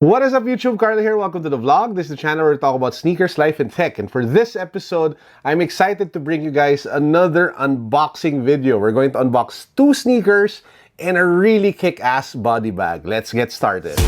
What is up, YouTube? Carlo here. Welcome to the vlog. This is the channel where we talk about sneakers, life, and tech. And for this episode, I'm excited to bring you guys another unboxing video. We're going to unbox two sneakers and a really kick-ass body bag. Let's get started.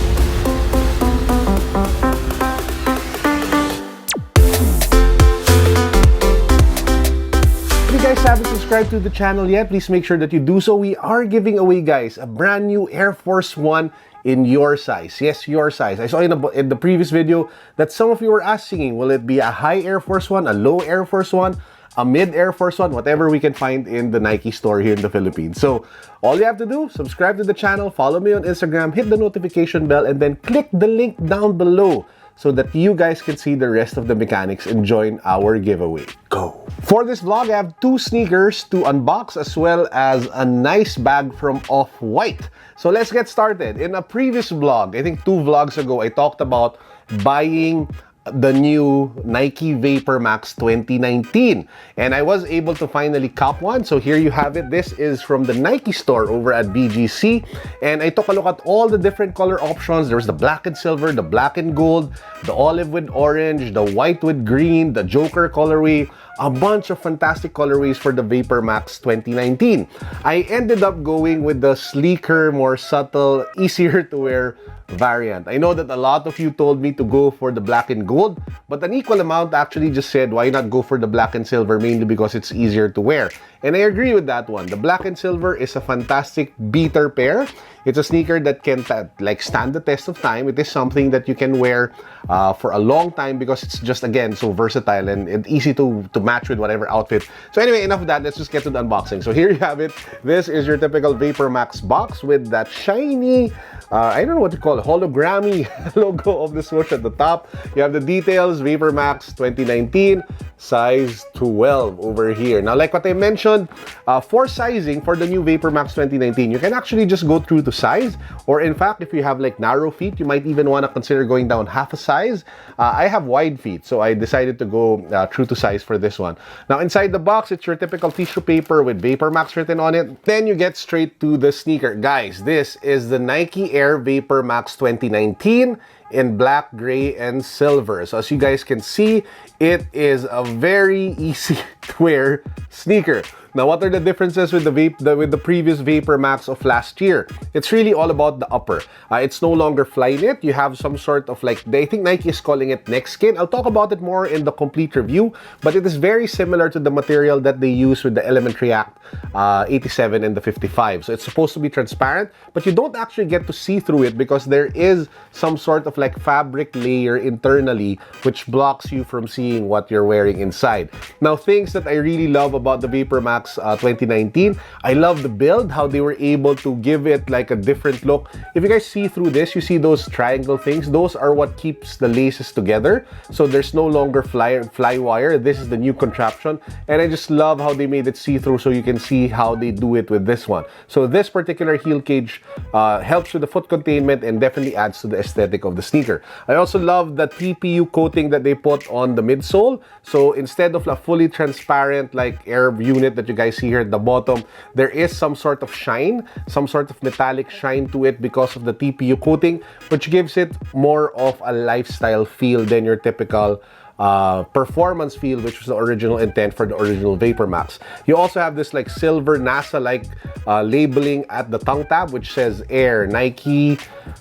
If you guys haven't subscribed to the channel yet, please make sure that you do so. We are giving away, guys, a brand new Air Force One in your size. Yes, your size. I saw in the previous video that some of you were asking, will it be a high Air Force One, a low Air Force One, a mid Air Force One, whatever we can find in the Nike store here in the Philippines. So all you have to do, subscribe to the channel, follow me on Instagram, hit the notification bell, and then click the link down below so that you guys can see the rest of the mechanics and join our giveaway. Go! For this vlog, I have two sneakers to unbox as well as a nice bag from Off-White. So let's get started. In a previous vlog, I think 2 vlogs ago, I talked about buying the new Nike VaporMax 2019, and I was able to finally cop one. So here you have it. This is from the Nike store over at BGC, and I took a look at all the different color options. There's the black and silver, the black and gold, the olive with orange, the white with green, the Joker colorway, a bunch of fantastic colorways for the VaporMax 2019. I ended up going with the sleeker, more subtle, easier to wear variant. I know that a lot of you told me to go for the black and gold, but an equal amount actually just said, why not go for the black and silver, mainly because it's easier to wear. And I agree with that one. The black and silver is a fantastic beater pair. It's a sneaker that can stand the test of time. It is something that you can wear for a long time because it's just, again, so versatile and easy to match with whatever outfit. So anyway, enough of that. Let's just get to the unboxing. So here you have it. This is your typical VaporMax box with that shiny, I don't know what to call it, hologrammy logo of the swoosh at the top. You have the details, VaporMax 2019, size 12 over here. Now, like what I mentioned, for sizing for the new VaporMax 2019, you can actually just go through to size, or in fact, if you have like narrow feet, you might even want to consider going down half a size. I have wide feet, so I decided to go true to size for this one. Now, inside the box, it's your typical tissue paper with VaporMax written on it. Then you get straight to the sneaker. Guys, this is the Nike Air VaporMax 2019 in black, gray, and silver. So as you guys can see, it is a very easy to wear sneaker. Now, what are the differences with the previous VaporMax of last year? It's really all about the upper. It's no longer Flyknit. You have some sort of I think Nike is calling it neck skin. I'll talk about it more in the complete review, but it is very similar to the material that they use with the Element React 87 and the 55. So it's supposed to be transparent, but you don't actually get to see through it because there is some sort of fabric layer internally which blocks you from seeing what you're wearing inside. Now, things that I really love about the VaporMax 2019, I love the build, how they were able to give it a different look. If you guys see through this, you see those triangle things. Those are what keeps the laces together. So there's no longer fly wire. This is the new contraption, and I just love how they made it see-through, so you can see how they do it with this one. So this particular heel cage helps with the foot containment and definitely adds to the aesthetic of the sneaker. I also love the TPU coating that they put on the midsole. So instead of a fully transparent air unit that you guys see here at the bottom, there is some sort of shine, some sort of metallic shine to it because of the TPU coating, which gives it more of a lifestyle feel than your typical performance feel, which was the original intent for the original VaporMax. You also have this silver NASA-like labeling at the tongue tab, which says Air Nike.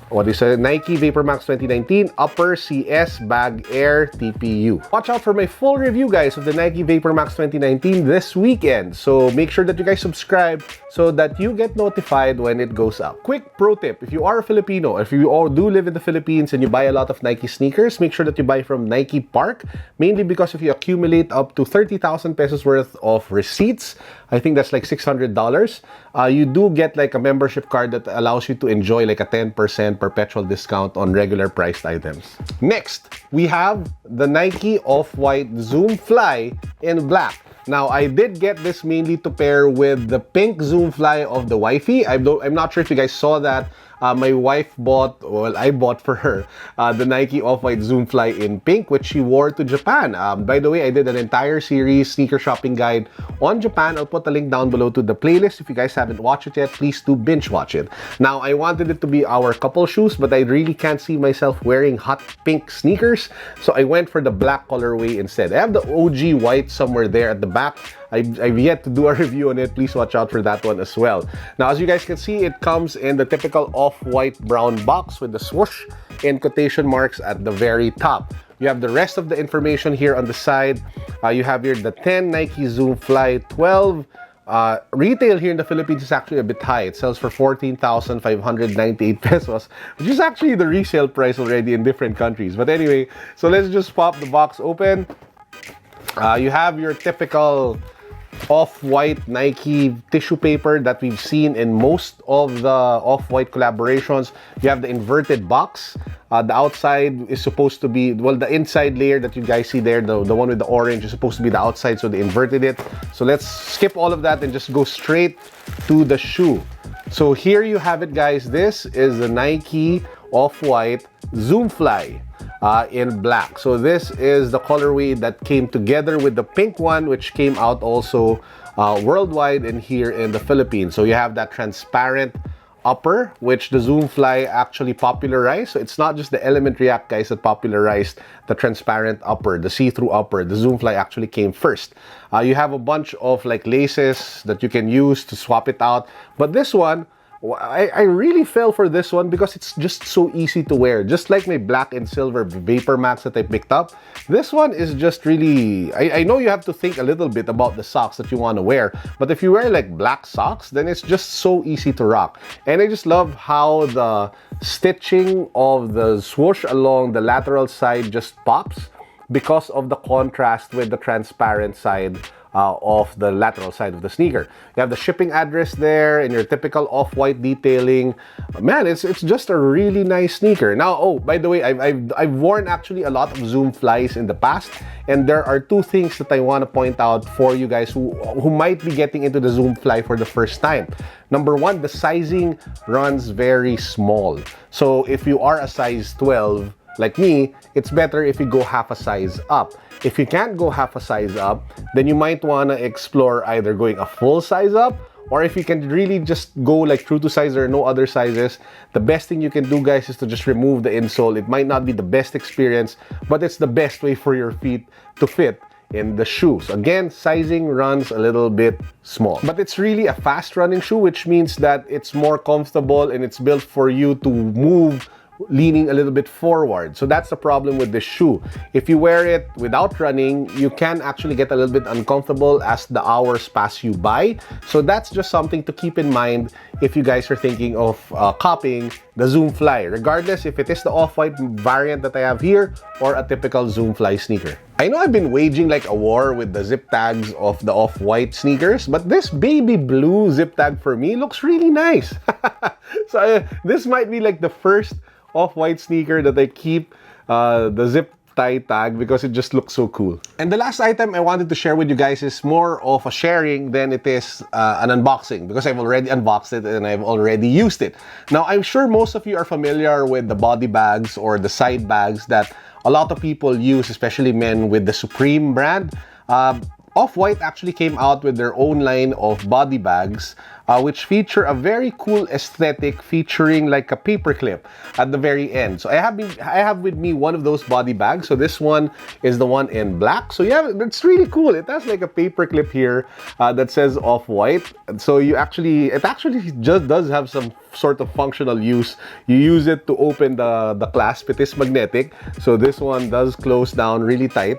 What do you say? Nike VaporMax 2019 Upper CS Bag Air TPU. Watch out for my full review, guys, of the Nike VaporMax 2019 this weekend. So make sure that you guys subscribe so that you get notified when it goes up. Quick pro tip: if you are a Filipino, if you all do live in the Philippines and you buy a lot of Nike sneakers, make sure that you buy from Nike Park. Mainly because if you accumulate up to 30,000 pesos worth of receipts, I think that's $600, you do get a membership card that allows you to enjoy a 10% perpetual discount on regular priced items. Next, we have the Nike Off-White Zoom Fly in black. Now, I did get this mainly to pair with the pink Zoom Fly of the Wifey. I'm not sure if you guys saw that. my wife bought, well, I bought for her the Nike Off-White Zoom Fly in pink, which she wore to Japan. By the way, I did an entire series, sneaker shopping guide on Japan. I'll put the link down below to the playlist. If you guys haven't watched it yet, please do binge watch it. Now, I wanted it to be our couple shoes, but I really can't see myself wearing hot pink sneakers, so I went for the black colorway instead. I have the OG white somewhere there at the back. I've yet to do a review on it. Please watch out for that one as well. Now, as you guys can see, it comes in the typical off-white brown box with the swoosh in quotation marks at the very top. You have the rest of the information here on the side. You have here the 10 Nike Zoom Fly 12. Retail here in the Philippines is actually a bit high. It sells for 14,598 pesos, which is actually the resale price already in different countries. But anyway, so let's just pop the box open. You have your typical off-white Nike tissue paper that we've seen in most of the off-white collaborations. You have the inverted box. The outside is supposed to be, well, the inside layer that you guys see there, the one with the orange, is supposed to be the outside, so they inverted it. So let's skip all of that and just go straight to the shoe. So here you have it, guys. This is the Nike Off-White Zoom Fly in black. So this is the colorway that came together with the pink one, which came out also worldwide and here in the Philippines. So you have that transparent upper, which the Zoom Fly actually popularized. So it's not just the Element React guys that popularized the transparent upper, the see-through upper. The Zoom Fly actually came first. You have a bunch of like laces that you can use to swap it out. But this one, I really fell for this one because it's just so easy to wear. Just like my black and silver VaporMax that I picked up, this one is just really... I know you have to think a little bit about the socks that you want to wear, but if you wear like black socks, then it's just so easy to rock. And I just love how the stitching of the swoosh along the lateral side just pops because of the contrast with the transparent side of the lateral side of the sneaker. You have the shipping address there and your typical off-white detailing. Man, it's just a really nice sneaker. Now, oh, by the way, I've worn actually a lot of Zoom Flies in the past, and there are two things that I want to point out for you guys who might be getting into the Zoom Fly for the first time. Number one, the sizing runs very small. So if you are a size 12, like me, it's better if you go half a size up. If you can't go half a size up, then you might want to explore either going a full size up, or if you can really just go like true to size, there are no other sizes, the best thing you can do, guys, is to just remove the insole. It might not be the best experience, but it's the best way for your feet to fit in the shoes. Again, sizing runs a little bit small, but it's really a fast running shoe, which means that it's more comfortable and it's built for you to move leaning a little bit forward. So that's the problem with this shoe. If you wear it without running, you can actually get a little bit uncomfortable as the hours pass you by. So that's just something to keep in mind if you guys are thinking of copying the Zoom Fly, regardless if it is the off-white variant that I have here or a typical Zoom Fly sneaker. I know I've been waging like a war with the zip tags of the off-white sneakers, but this baby blue zip tag for me looks really nice. So this might be like the first off-white sneaker that I keep the zip tie tag because it just looks so cool. And the last item I wanted to share with you guys is more of a sharing than it is an unboxing, because I've already unboxed it and I've already used it. Now, I'm sure most of you are familiar with the body bags or the side bags that a lot of people use, especially men, with the Supreme brand. Off-White actually came out with their own line of body bags, which feature a very cool aesthetic featuring like a paperclip at the very end. So I have with me one of those body bags. So this one is the one in black. So yeah, it's really cool. It has like a paperclip here that says Off-White. So it actually just does have some sort of functional use. You use it to open the clasp. It is magnetic. So this one does close down really tight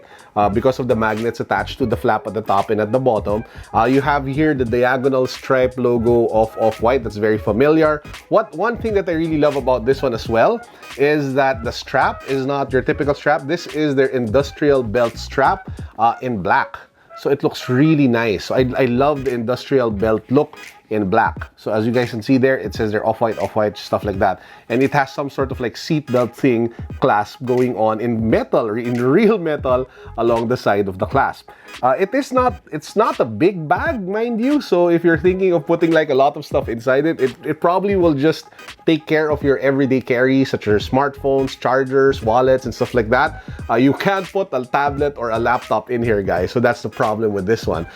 because of the magnets attached to the flap at the top and at the bottom. You have here the diagonal stripe logo of Off-White. That's very familiar. One thing that I really love about this one as well is that the strap is not your typical strap. This is their industrial belt strap in black. So it looks really nice. So I love the industrial belt look in black. So as you guys can see there, it says they're off-white, stuff like that. And it has some sort of like seatbelt thing clasp going on in metal, or in real metal, along the side of the clasp. It's not a big bag, mind you. So if you're thinking of putting like a lot of stuff inside it, it probably will just take care of your everyday carry, such as smartphones, chargers, wallets, and stuff like that. You can't put a tablet or a laptop in here, guys. So that's the problem with this one.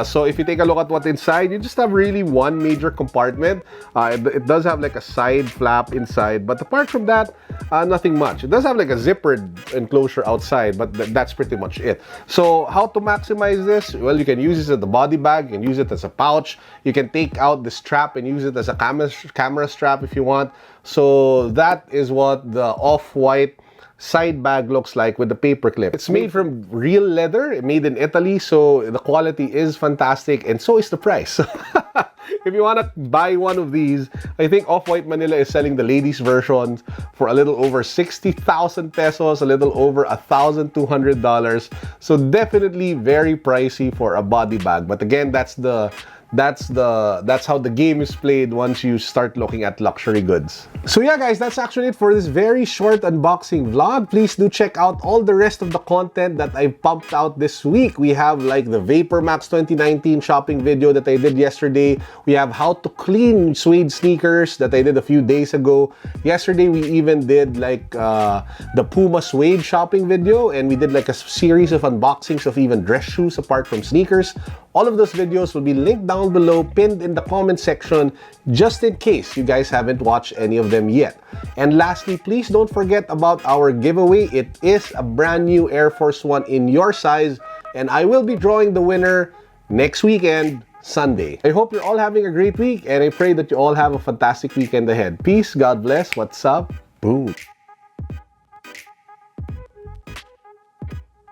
So if you take a look at what's inside, you just have really one major compartment. It does have like a side flap inside, but apart from that, nothing much. It does have like a zippered enclosure outside, but that's pretty much it. So how to maximize this? Well, you can use this as the body bag, you can use it as a pouch, you can take out the strap and use it as a camera strap if you want. So that is what the off-white side bag looks like with the paper clip. It's made from real leather, made in Italy, so the quality is fantastic, and so is the price. If you want to buy one of these, I think Off-White Manila is selling the ladies version for a little over 60,000 pesos, a little over $1,200. So definitely very pricey for a body bag. But again, that's how the game is played once you start looking at luxury goods. So yeah, guys, that's actually it for this very short unboxing vlog. Please do check out all the rest of the content that I've pumped out this week. We have like the VaporMax 2019 shopping video that I did yesterday. We have how to clean suede sneakers that I did a few days ago. Yesterday, we even did like the Puma suede shopping video, and we did like a series of unboxings of even dress shoes apart from sneakers. All of those videos will be linked down below, pinned in the comment section, just in case you guys haven't watched any of them yet. And lastly, please don't forget about our giveaway. It is a brand new Air Force One in your size, and I will be drawing the winner next weekend, Sunday. I hope you're all having a great week, and I pray that you all have a fantastic weekend ahead. Peace, God bless, what's up, boom.